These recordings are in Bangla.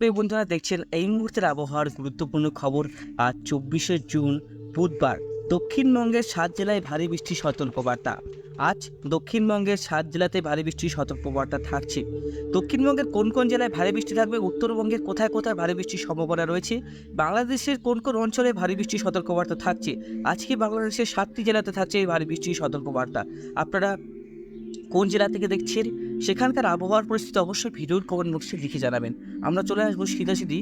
প্রিয় বন্ধুরা, দেখছেন এই মুহূর্তের আবহাওয়ার গুরুত্বপূর্ণ খবর। আজ 24শে জুন, বুধবার। দক্ষিণবঙ্গের 7 জেলায় ভারী বৃষ্টির সতর্কবার্তা। আজ দক্ষিণবঙ্গের 7 জেলাতে ভারী বৃষ্টির সতর্কবার্তা থাকছে। দক্ষিণবঙ্গের কোন কোন জেলায় ভারী বৃষ্টি থাকবে, উত্তরবঙ্গের কোথায় কোথায় ভারী বৃষ্টির সম্ভাবনা রয়েছে, বাংলাদেশের কোন কোন অঞ্চলে ভারী বৃষ্টির সতর্কবার্তা থাকছে। আজকে বাংলাদেশের 7টি জেলাতে থাকছে এই ভারী বৃষ্টির সতর্কবার্তা। আপনারা কোন জেলা থেকে দেখছেন, সেখানকার আবহাওয়ার পরিস্থিতি অবশ্যই ভিডিওর কমেন্ট বক্সে লিখে জানাবেন। আমরা চলে আসবো সিধাসিধি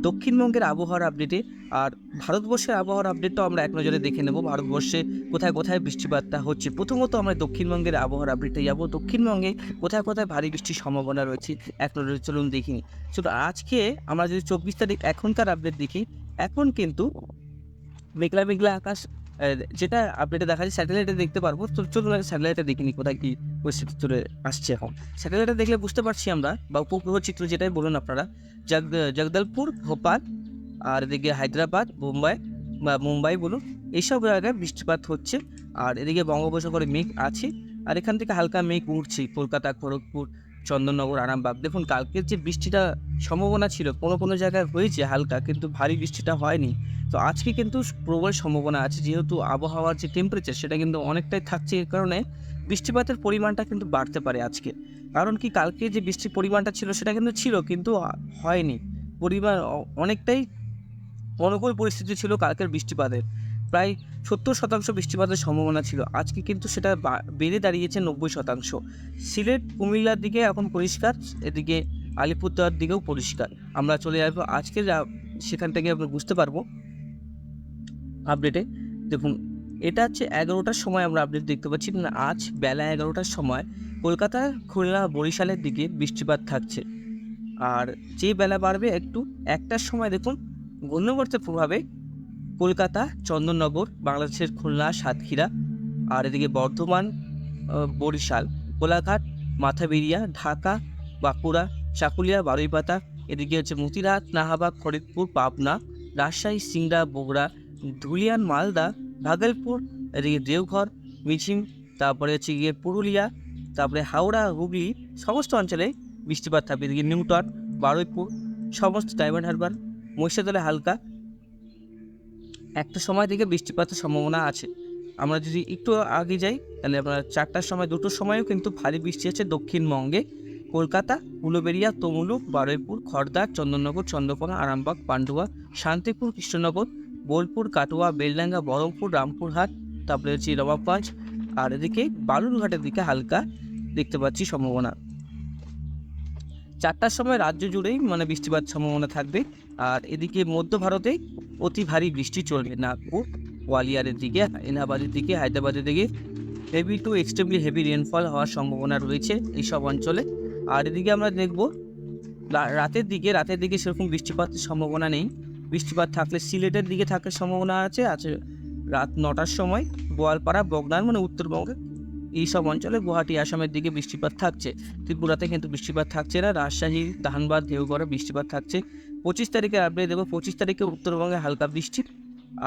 দক্ষিণবঙ্গের আবহাওয়ার আপডেটে। আর ভারতবর্ষের আবহাওয়ার আপডেটটাও আমরা এক নজরে দেখে নেব, ভারতবর্ষে কোথায় কোথায় বৃষ্টিপাতটা হচ্ছে। প্রথমত আমরা দক্ষিণবঙ্গের আবহাওয়ার আপডেটে যাব। দক্ষিণবঙ্গে কোথায় কোথায় ভারী বৃষ্টির সম্ভাবনা রয়েছে এক নজরে চলুন দেখিনি। চলো আজকে আমরা যদি 24 তারিখ এখনকার আপডেট দেখি, এখন কিন্তু মেঘলা মেঘলা আকাশ। যেটা আপডেটে দেখা যায়, স্যাটেলাইটে দেখতে পারবো। তো চলুন আগে স্যাটেলাইটে দেখিনি কোথায় কী পরিস্থিতি চলে আসছে এখন। স্যাটেলাইটে দেখলে বুঝতে পারছি আমরা, বা উপগ্রহ চিত্র যেটাই বলুন আপনারা, জগদলপুর, ভোপাল, আর এদিকে হায়দ্রাবাদ, মুম্বাই বলুন, এইসব জায়গায় বৃষ্টিপাত হচ্ছে। আর এদিকে বঙ্গোপসাগরে মেঘ আছে, আর এখান থেকে হালকা মেঘ উঠছে কলকাতা, খড়গপুর, চন্দননগর, আরামবাগ। দেখুন কালকের যে বৃষ্টিটা সম্ভাবনা ছিল, কোনো কোনো জায়গায় হয়েছে হালকা, কিন্তু ভারী বৃষ্টিটা হয়নি। তো আজকে কিন্তু প্রবল সম্ভাবনা আছে, যেহেতু আবহাওয়ার যে টেম্পারেচার সেটা কিন্তু অনেকটাই থাকছে। এর কারণে বৃষ্টিপাতের পরিমাণটা কিন্তু বাড়তে পারে আজকে। কারণ কি, কালকে যে বৃষ্টির পরিমাণটা ছিল সেটা কিন্তু ছিল, কিন্তু হয়নি। পরিমাণ অনেকটাই অনুকূল পরিস্থিতি ছিল কালকের বৃষ্টিপাতের। প্রায় 70% বৃষ্টিপাতের সম্ভাবনা ছিল, আজকে কিন্তু সেটা বেড়ে দাঁড়িয়েছে 90%। সিলেট, কুমিল্লার দিকে এখন পরিষ্কার, এদিকে আলিপুরদুয়ার দিকেও পরিষ্কার। আমরা চলে আসবো আজকে সেখান থেকে আমরা বুঝতে পারবো আপডেটে। দেখুন, এটা হচ্ছে 11টার সময় আমরা আপডেট দেখতে পাচ্ছি। আজ বেলা 11টার সময় কলকাতা, খুলনা, বরিশালের দিকে বৃষ্টিপাত থাকছে। আর যে বেলা বাড়বে একটু 1টার সময় দেখুন, ঘূর্ণিঝড়ের প্রভাবে কলকাতা, চন্দননগর, বাংলাদেশের খুলনা, সাতক্ষীরা, আর এদিকে বর্ধমান, বরিশাল, কোলাঘাট, মাথাবেড়িয়া, ঢাকা, বাঁকুড়া, চাকুলিয়া, বারুইপাতা, এদিকে হচ্ছে মতিরাট, নাহাবাগ, ফরিদপুর, পাবনা, রাজশাহী, সিংড়া, বগুড়া, ধুলিয়ান, মালদা, ভাগলপুর, এদিকে দেওঘর, মিছিম, তারপরে হচ্ছে গিয়ে পুরুলিয়া, তারপরে হাওড়া, হুগলি, সমস্ত অঞ্চলে বৃষ্টিপাত থাকবে। এদিকে নিউটন, বারুইপুর, সমস্ত ডায়মন্ড হারবার, মহিষাদলে হালকা একটা সময় থেকে বৃষ্টিপাতের সম্ভাবনা আছে। আমরা যদি একটু আগে যাই, তাহলে আপনার 4টার সময়, 2টোর সময়ও কিন্তু ভারী বৃষ্টি আছে দক্ষিণবঙ্গে। কলকাতা, উলুবেড়িয়া, তমলুক, বারুইপুর, খড়দা, চন্দননগর, চন্দ্রকোনা, আরামবাগ, পান্ডুয়া, শান্তিপুর, কৃষ্ণনগর, বোলপুর, কাটোয়া, বেলডাঙ্গা, বহরমপুর, রামপুরহাট, তারপরে হচ্ছে নবাবগঞ্জ, আর এদিকে বালুরঘাটের দিকে হালকা দেখতে পাচ্ছি সম্ভাবনা। 4টার সময় রাজ্য জুড়েই বৃষ্টিপাত সম্ভাবনা থাকবে। আর এদিকে মধ্য ভারতে অতি ভারী বৃষ্টি চলবে, নাগপুর, গোয়ালিয়রের দিকে, এলাহাবাদের দিকে, হায়দ্রাবাদের দিকে heavy two extremely heavy rainfall হওয়ার সম্ভাবনা রয়েছে এইসব অঞ্চলে। আর এদিকে আমরা দেখব রাতের দিকে সেরকম বৃষ্টিপাতের সম্ভাবনা নেই। বৃষ্টিপাত থাকলে সিলেটের দিকে থাকার সম্ভাবনা আছে রাত 9টার সময়। গোয়ালপাড়া, বগনান উত্তরবঙ্গে এইসব অঞ্চলে, গুয়াহাটি, আসামের দিকে বৃষ্টিপাত থাকছে। ত্রিপুরাতে কিন্তু বৃষ্টিপাত থাকছে না। রাজশাহী, ধানবাদ, দেওঘরে বৃষ্টিপাত থাকছে। 25 তারিখে আপডেট দেবো। 25 তারিখে উত্তরবঙ্গে হালকা বৃষ্টি,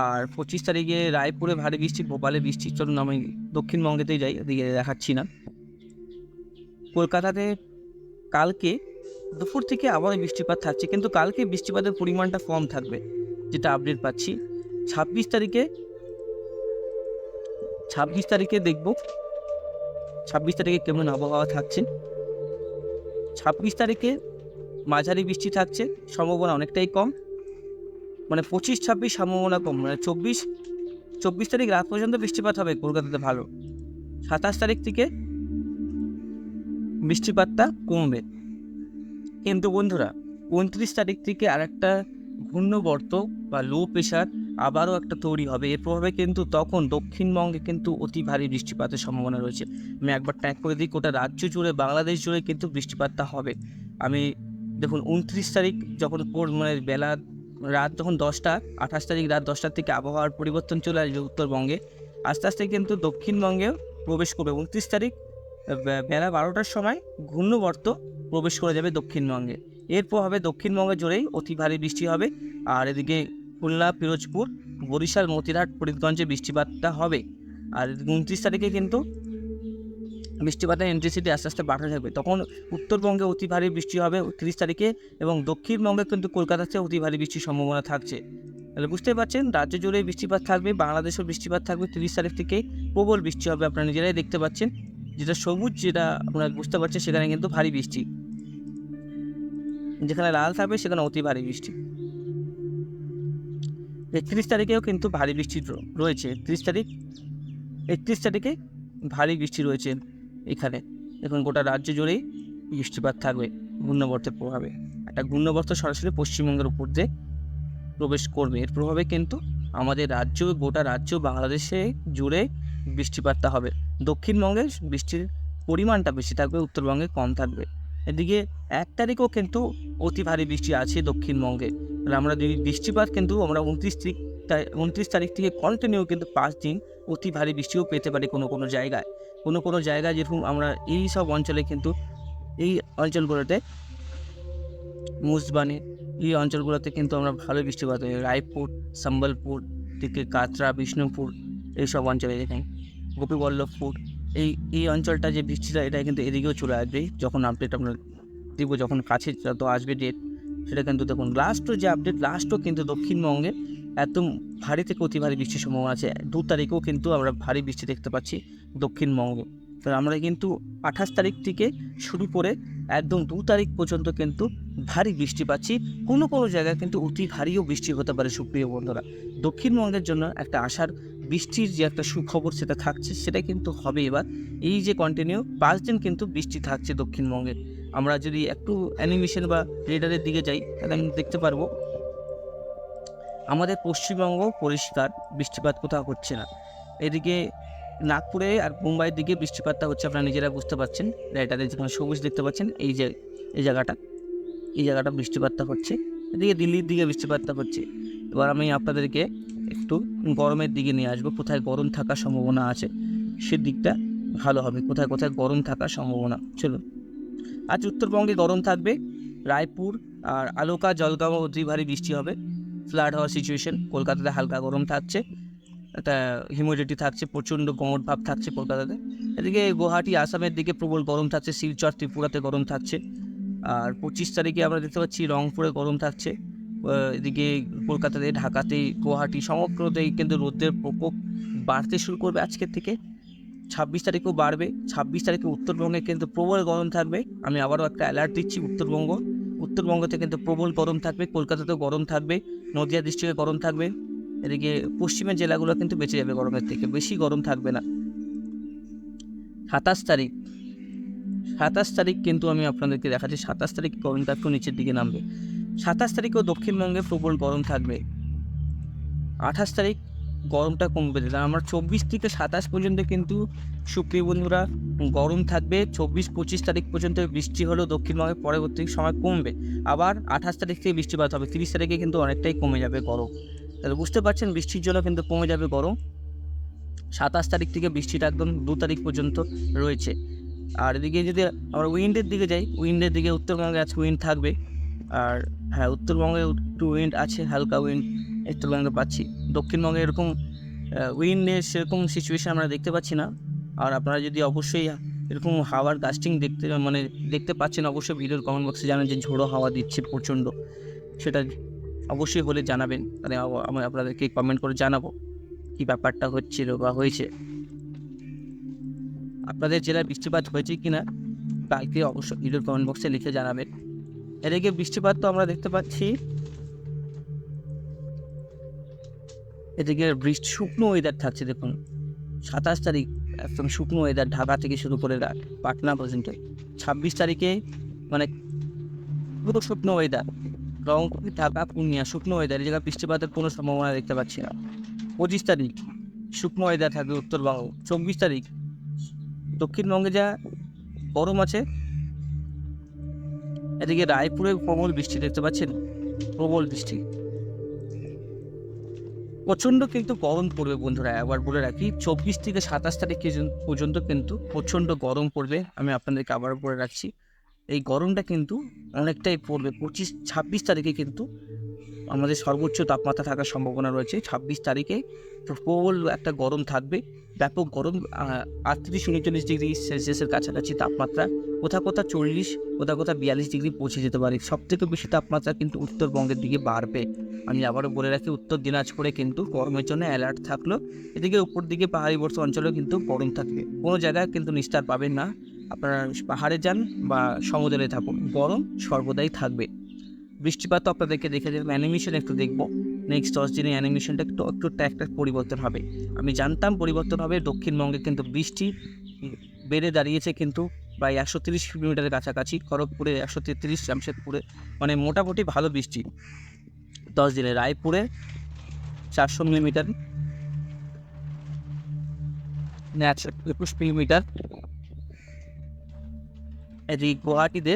আর 25 তারিখে রায়পুরে ভারী বৃষ্টি, ভোপালে বৃষ্টি। চলুন আমি দক্ষিণবঙ্গেতেই যাই, ওদিকে দেখাচ্ছি না। কলকাতাতে কালকে দুপুর থেকে আবার বৃষ্টিপাত থাকছে, কিন্তু কালকে বৃষ্টিপাতের পরিমাণটা কম থাকবে যেটা আপডেট পাচ্ছি। 26 তারিখে দেখব 26 তারিখে কেমন আবহাওয়া থাকছে। 26 তারিখে মাঝারি বৃষ্টি থাকছে, সম্ভাবনা অনেকটাই কম। 25-26 সম্ভাবনা কম, 24 তারিখ রাত পর্যন্ত বৃষ্টিপাত হবে কলকাতাতে ভালো। 27 তারিখ থেকে বৃষ্টিপাতটা কমবে। কিন্তু বন্ধুরা, 29 তারিখ থেকে আরেকটা ঘূর্ণবর্ত বা লো প্রেশার আবারও একটা তৈরি হবে। এর প্রভাবে কিন্তু তখন দক্ষিণবঙ্গে কিন্তু অতি ভারী বৃষ্টিপাতের সম্ভাবনা রয়েছে। আমি একবার ট্যাগ করে দিই, গোটা রাজ্য জুড়ে, বাংলাদেশ জুড়ে কিন্তু বৃষ্টিপাতটা হবে। আমি দেখুন 29 তারিখ যখন বেলা রাত যখন 10টা, 28 তারিখ রাত 10টার থেকে আবহাওয়ার পরিবর্তন চলে আসবে উত্তরবঙ্গে। আস্তে আস্তে কিন্তু দক্ষিণবঙ্গেও প্রবেশ করবে। 29 তারিখ বেলা 12টার সময় ঘূর্ণবর্ত প্রবেশ করে যাবে দক্ষিণবঙ্গে। এর প্রভাবে দক্ষিণবঙ্গে জুড়েই অতি ভারী বৃষ্টি হবে। আর এদিকে খুলনা, পিরোজপুর, বরিশাল, মতিরাট, ফরিদগঞ্জে বৃষ্টিপাতটা হবে। আর 29 তারিখে কিন্তু বৃষ্টিপাতের ইন্টেন্সিটি আস্তে আস্তে বাড়তে থাকবে। তখন উত্তরবঙ্গে অতি ভারী বৃষ্টি হবে 30 তারিখে, এবং দক্ষিণবঙ্গে কিন্তু কলকাতাতে অতি ভারী বৃষ্টির সম্ভাবনা থাকছে। তাহলে বুঝতেই পারছেন, রাজ্য জুড়ে বৃষ্টিপাত থাকবে, বাংলাদেশেও বৃষ্টিপাত থাকবে। 30 তারিখ থেকে প্রবল বৃষ্টি হবে, আপনারা নিজেরাই দেখতে পাচ্ছেন। যেটা সবুজ, যেটা আপনারা বুঝতে পারছেন, সেখানে কিন্তু ভারী বৃষ্টি, যেখানে লাল থাকবে সেখানে অতি ভারী বৃষ্টি। 31 তারিখেও কিন্তু ভারী বৃষ্টি রয়েছে। 31 তারিখে ভারী বৃষ্টি রয়েছে এখানে। এখন গোটা রাজ্য জুড়েই বৃষ্টিপাত থাকবে ঘূর্ণাবর্তের প্রভাবে। একটা ঘূর্ণাবর্ত সরাসরি পশ্চিমবঙ্গের উপর দিয়ে প্রবেশ করবে, এর প্রভাবে কিন্তু আমাদের রাজ্য, গোটা রাজ্য বাংলাদেশে জুড়ে বৃষ্টিপাতটা হবে। দক্ষিণবঙ্গে বৃষ্টির পরিমাণটা বেশি থাকবে, উত্তরবঙ্গে কম থাকবে। এদিকে 1 তারিখও কিন্তু অতি ভারী বৃষ্টি আছে দক্ষিণবঙ্গে। তাহলে আমরা যদি বৃষ্টিপাত কিন্তু আমরা 29 তারিখ থেকে কন্টিনিউ কিন্তু 5 দিন অতি ভারী বৃষ্টিও পেতে পারি কোনো জায়গায়। কোনো জায়গায় যেরকম আমরা এই সব অঞ্চলে কিন্তু, এই অঞ্চলগুলোতে মুসবানি, এই অঞ্চলগুলোতে কিন্তু আমরা ভালো বৃষ্টিপাত হয়। রায়পুর, সম্বলপুর থেকে কাটরা, বিষ্ণুপুর, এইসব অঞ্চলে দেখেন গোপীবল্লভপুর, এই অঞ্চলটা যে বৃষ্টিটা, এটা কিন্তু এদিকেও চলে আসবে। যখন আপডেট আমরা দিব, যখন কাছে যত আসবে ডেট, সেটা কিন্তু দেখুন লাস্টও যে আপডেট, লাস্টও কিন্তু দক্ষিণবঙ্গে একদম ভারী থেকে অতি ভারী বৃষ্টির সম্ভাবনা আছে। 2 তারিখেও কিন্তু আমরা ভারী বৃষ্টি দেখতে পাচ্ছি দক্ষিণবঙ্গে। তো আমরা কিন্তু 28 তারিখ থেকে শুরু করে একদম 2 তারিখ পর্যন্ত কিন্তু ভারী বৃষ্টি পাচ্ছি। কোনো জায়গায় কিন্তু অতি ভারীও বৃষ্টি হতে পারে সুপ্রিয় বন্ধুরা। দক্ষিণবঙ্গের জন্য একটা আশার বৃষ্টির যে একটা সুখবর সেটা থাকছে, সেটা কিন্তু হবে এবার। এই যে কন্টিনিউ 5 দিন কিন্তু বৃষ্টি থাকছে দক্ষিণবঙ্গে। আমরা যদি একটু অ্যানিমেশন বা রেডারের দিকে যাই, তাহলে আমি দেখতে পারবো আমাদের পশ্চিমবঙ্গ পরিষ্কার, বৃষ্টিপাত কোথাও হচ্ছে না। এদিকে নাগপুরে আর মুম্বাইয়ের দিকে বৃষ্টিপাতটা হচ্ছে, আপনারা নিজেরা বুঝতে পারছেন। রেডারে যেখানে সবুজ দেখতে পাচ্ছেন, এই জায়গাটা বৃষ্টিপাতটা হচ্ছে। এদিকে দিল্লির দিকে বৃষ্টিপাতটা হচ্ছে। এবার আমি আপনাদেরকে একটু গরমের দিকে নিয়ে আসবো, কোথায় গরম থাকার সম্ভাবনা আছে সেদিকটা ভালো হবে, কোথায় গরম থাকার সম্ভাবনা। চলুন, আজ উত্তরবঙ্গে গরম থাকবে। রায়পুর আর আলোকা, জলগাঁও অতি ভারী বৃষ্টি হবে, ফ্লাড হওয়ার সিচুয়েশন। কলকাতাতে হালকা গরম থাকছে, একটা হিউমিডিটি থাকছে, প্রচণ্ড গরম ভাব থাকছে কলকাতাতে। এদিকে গুয়াহাটি, আসামের দিকে প্রবল গরম থাকছে, শিলচর, ত্রিপুরাতে গরম থাকছে। আর 25 তারিখে আমরা দেখতে পাচ্ছি রংপুরে গরম থাকছে। এদিকে কলকাতাতে, ঢাকাতে, গুয়াহাটি সমগ্রতেই কিন্তু রোদের প্রকোপ বাড়তে শুরু করবে আজকের থেকে। 26 তারিখেও বাড়বে। 26 তারিখে উত্তরবঙ্গে কিন্তু প্রবল গরম থাকবে। আমি আবারও একটা অ্যালার্ট দিচ্ছি, উত্তরবঙ্গতে কিন্তু প্রবল গরম থাকবে। কলকাতাতেও গরম থাকবে, নদিয়া ডিস্ট্রিক্টে গরম থাকবে। এদিকে পশ্চিমের জেলাগুলো কিন্তু বেঁচে যাবে গরমের থেকে, বেশি গরম থাকবে না। 27 তারিখ কিন্তু আমি আপনাদেরকে দেখাচ্ছি, 27 তারিখ গরমটা একটু নিচের দিকে নামবে। 27 তারিখেও দক্ষিণবঙ্গে প্রবল গরম থাকবে। 28 তারিখ গরমটা কমবে। আমরা 24 থেকে 27 পর্যন্ত কিন্তু সুপ্রিয় বন্ধুরা গরম থাকবে। 24-25 তারিখ পর্যন্ত বৃষ্টি হলেও দক্ষিণবঙ্গে পরবর্তী সময় কমবে। আবার 28 তারিখ থেকে বৃষ্টিপাত হবে। 30 তারিখে কিন্তু অনেকটাই কমে যাবে গরম। তাহলে বুঝতে পারছেন, বৃষ্টির জন্য কিন্তু কমে যাবে গরম। 27 তারিখ থেকে বৃষ্টিটা একদম 2 তারিখ পর্যন্ত রয়েছে। আর এদিকে যদি আমরা উইন্ডের দিকে যাই, উইন্ডের দিকে উত্তরবঙ্গে আজকে উইন্ড থাকবে। আর হ্যাঁ, উত্তরবঙ্গে একটু উইন্ড আছে, হালকা উইন্ড উত্তরবঙ্গে পাচ্ছি। দক্ষিণবঙ্গে এরকম উইন্ডের সেরকম সিচুয়েশান আমরা দেখতে পাচ্ছি না। আর আপনারা যদি অবশ্যই এরকম হাওয়ার গাস্টিং দেখতে পাচ্ছেন, অবশ্যই ভিডিওর কমেন্ট বক্সে জানান যে ঝোড়ো হাওয়া দিচ্ছে প্রচণ্ড। সেটা অবশ্যই হলে জানাবেন, মানে আমি আপনাদেরকে কমেন্ট করে জানাবো কী ব্যাপারটা হচ্ছিল বা হয়েছে। আপনাদের জেলায় বৃষ্টিপাত হয়েছে কি না কালকে অবশ্যই ভিডিওর কমেন্ট বক্সে লিখে জানাবেন। এদিকে বৃষ্টিপাত তো আমরা দেখতে পাচ্ছি। এদিকে শুকনো ওয়েদার থাকছে। দেখুন 27 তারিখ একদম শুকনো ওয়েদার, ঢাকা থেকে শুরু করে পাটনা পর্যন্ত। 26 তারিখে মানে পুরো শুকনো ওয়েদার, রংপুর, ঢাকা, পূর্ণিয়া শুকনো ওয়েদার, এই জায়গায় বৃষ্টিপাতের কোনো সম্ভাবনা দেখতে পাচ্ছি না। 25 তারিখ শুকনো ওয়েদার থাকবে উত্তরবঙ্গ। 24 তারিখ দক্ষিণবঙ্গে যা গরম আছে, এদিকে রায়পুরে প্রবল বৃষ্টি দেখতে পাচ্ছেন, প্রবল বৃষ্টি, প্রচণ্ড কিন্তু গরম পড়বে বন্ধুরা। একবার বলে রাখি, 24 থেকে 27 তারিখ পর্যন্ত কিন্তু প্রচণ্ড গরম পড়বে। আমি আপনাদেরকে আবার বলে রাখছি, এই গরমটা কিন্তু অনেকটাই পড়বে। 26 তারিখে কিন্তু আমাদের সর্বোচ্চ তাপমাত্রা থাকার সম্ভাবনা রয়েছে 26 তারিখে। প্রবল একটা গরম থাকবে, ব্যাপক গরম, 38-39 ডিগ্রি সেলসিয়াসের কাছাকাছি তাপমাত্রা, কোথাও 40, কোথাও 42 ডিগ্রি পৌঁছে যেতে পারে। সবথেকে বেশি তাপমাত্রা কিন্তু উত্তরবঙ্গের দিকে বাড়বে। আমি আবারও বলে রাখি, উত্তর দিনাজপুরে কিন্তু গরমের জন্য অ্যালার্ট থাকলো। এদিকে উপর দিকে পাহাড়িবর্তী অঞ্চলেও কিন্তু গরম থাকবে, কোনো জায়গায় কিন্তু নিস্তার পাবেন না। আপনারা পাহাড়ে যান বা সমুদ্রে থাকুন, গরম সর্বদাই থাকবে। বৃষ্টিপাত আপনাদেরকে দেখে দেবেন, অ্যানিমেশন একটু দেখবো। নেক্সট 10 দিনের অ্যানিমেশনটা একটু একটা পরিবর্তন হবে। আমি জানতাম পরিবর্তন হবে। দক্ষিণবঙ্গে কিন্তু বৃষ্টি বেড়ে দাঁড়িয়েছে কিন্তু প্রায় 130 মিলিমিটারের কাছাকাছি। খড়গপুরে 133, জামশেদপুরে মানে মোটামুটি ভালো বৃষ্টি 10 দিনে। রায়পুরে 400 মিলিমিটার, 121 মিলিমিটার। এদিকে গুয়াহাটিতে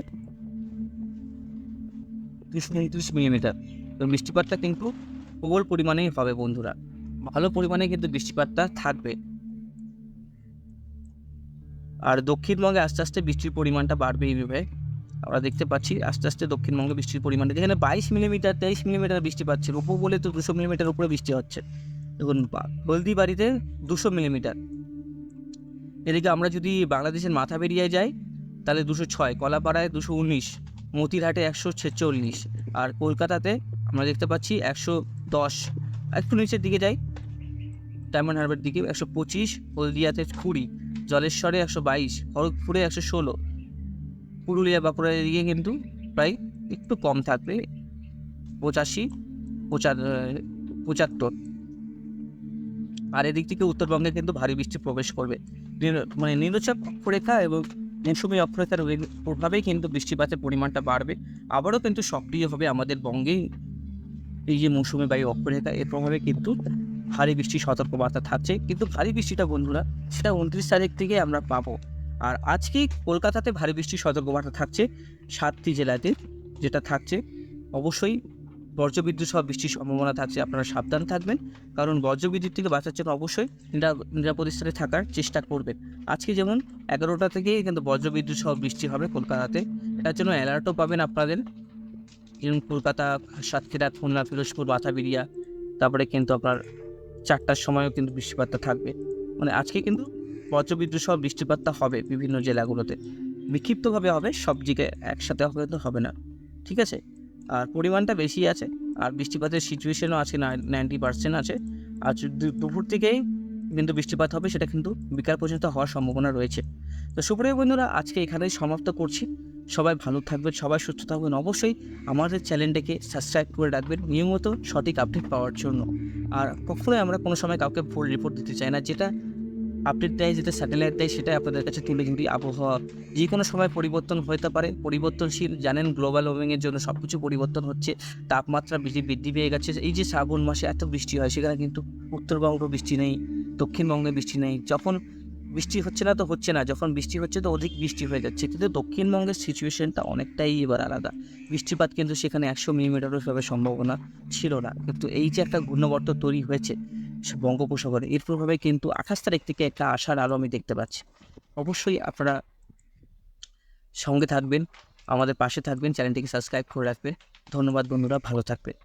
30 মিলিমিটার। তো বৃষ্টিপাতটা কিন্তু প্রবল পরিমাণেই হবে বন্ধুরা, ভালো পরিমাণে কিন্তু বৃষ্টিপাতটা থাকবে। আর দক্ষিণবঙ্গে আস্তে আস্তে বৃষ্টির পরিমাণটা বাড়বে। এইভাবে আমরা দেখতে পাচ্ছি আস্তে আস্তে দক্ষিণবঙ্গে বৃষ্টির পরিমাণটা, যেখানে 22 মিলিমিটার 23 মিলিমিটার বৃষ্টি পাচ্ছে, উপকূলে তো 200 মিলিমিটার উপরে বৃষ্টি হচ্ছে। দেখুন হলদিবাড়িতে 200 মিলিমিটার। এদিকে আমরা যদি বাংলাদেশের মাথা বেরিয়ে যাই তাহলে 206, কলাপাড়ায় 219, মতিরহাটে 146, আর কলকাতাতে আমরা দেখতে পাচ্ছি 110। একটু নিচের দিকে যাই, ডায়মন্ড হারবার দিকে 125, হলদিয়াতে 20, জলেশ্বরে 122, খড়গপুরে 116, পুরুলিয়া বাঁকুড়ার দিকে কিন্তু প্রায় একটু কম থাকবে, 85, 75। আর এদিক থেকে উত্তরবঙ্গে কিন্তু ভারী বৃষ্টি প্রবেশ করবে। মানে নিম্নচাপ অক্ষরেখা এবং মৌসুমী অক্ষরেখার প্রভাবেই কিন্তু বৃষ্টিপাতের পরিমাণটা বাড়বে। আবারও কিন্তু সক্রিয় হবে আমাদের বঙ্গে এই যে মৌসুমী বায়ু অক্ষরেখা, এর প্রভাবে কিন্তু ভারী বৃষ্টির সতর্কবার্তা থাকছে। কিন্তু ভারী বৃষ্টিটা বন্ধুরা সেটা 29 তারিখ থেকে আমরা পাবো। আর আজকেই কলকাতাতে ভারী বৃষ্টির সতর্কবার্তা থাকছে 7টি জেলাতে, যেটা থাকছে অবশ্যই বজ্রবিদ্যুৎ সহ বৃষ্টির সম্ভাবনা থাকছে। আপনারা সাবধান থাকবেন, কারণ বজ্রবিদ্যুৎ থেকে বাঁচার জন্য অবশ্যই নিরাপদ স্থানে থাকার চেষ্টা করবেন। আজকে যেমন 11টা থেকেই কিন্তু বজ্রবিদ্যুৎ সহ বৃষ্টি হবে কলকাতাতে, এটার জন্য অ্যালার্টও পাবেন আপনাদের। যেমন কলকাতা, সাতক্ষীরা, খুলনা, ফিরোজপুর, বাতাবিরিয়া, তারপরে কিন্তু আপনার 4টার সময়ও কিন্তু বৃষ্টিপাতটা থাকবে। মানে আজকে কিন্তু বজ্রবিদ্যুৎ সহ বৃষ্টিপাতটা হবে বিভিন্ন জেলাগুলোতে, বিক্ষিপ্তভাবে হবে, সব জায়গায় একসাথে হবে না, ঠিক আছে। আর পরিমাণটা বেশি আছে, আর বৃষ্টিপাতের সিচুয়েশনও আছে 90% আছে। আর দুপুর থেকেই কিন্তু বৃষ্টিপাত হবে, সেটা কিন্তু বিকাল পর্যন্ত হওয়ার সম্ভাবনা রয়েছে। তো সুপ্রিয় বন্ধুরা, আজকে এখানেই সমাপ্ত করছি। সবাই ভালো থাকবেন, সবাই সুস্থ থাকবেন। অবশ্যই আমাদের চ্যানেলটাকে সাবস্ক্রাইব করে রাখবেন নিয়মিত সঠিক আপডেট পাওয়ার জন্য। আর কখনোই আমরা কোনো সময় কাউকে ভুল রিপোর্ট দিতে চাই না। যেটা আপডেট দেয়, যেটা স্যাটেলাইট দেয়, সেটাই আপনাদের কাছে তুলে ধরি। আবহাওয়া যে কোনো সময় পরিবর্তন হতে পারে, পরিবর্তনশীল, জানেন গ্লোবাল ওয়ার্মিংয়ের জন্য সব কিছু পরিবর্তন হচ্ছে। তাপমাত্রা বৃদ্ধি পেয়ে গেছে। এই যে শ্রাবণ মাসে এত বৃষ্টি হয়, সেখানে কিন্তু উত্তরবঙ্গে বৃষ্টি নেই, দক্ষিণবঙ্গে বৃষ্টি নেই। যখন বৃষ্টি হচ্ছে না তো হচ্ছে না, যখন বৃষ্টি হচ্ছে তো অধিক বৃষ্টি হয়ে যাচ্ছে। কিন্তু দক্ষিণবঙ্গের সিচুয়েশনটা অনেকটাই এবার আলাদা। বৃষ্টিপাত কিন্তু সেখানে 100 মিলিমিটারও সেভাবে সম্ভাবনা ছিল না। কিন্তু এই যে একটা ঘূর্ণবর্ত তৈরি হয়েছে বঙ্গোপসাগরে, এর প্রভাবে কিন্তু 28 তারিখ থেকে একটা আশার আলো আমি দেখতে পাচ্ছি। অবশ্যই আপনারা সঙ্গে থাকবেন, আমাদের পাশে থাকবেন, চ্যানেলটিকে সাবস্ক্রাইব করে রাখবেন। ধন্যবাদ বন্ধুরা, ভালো থাকবেন।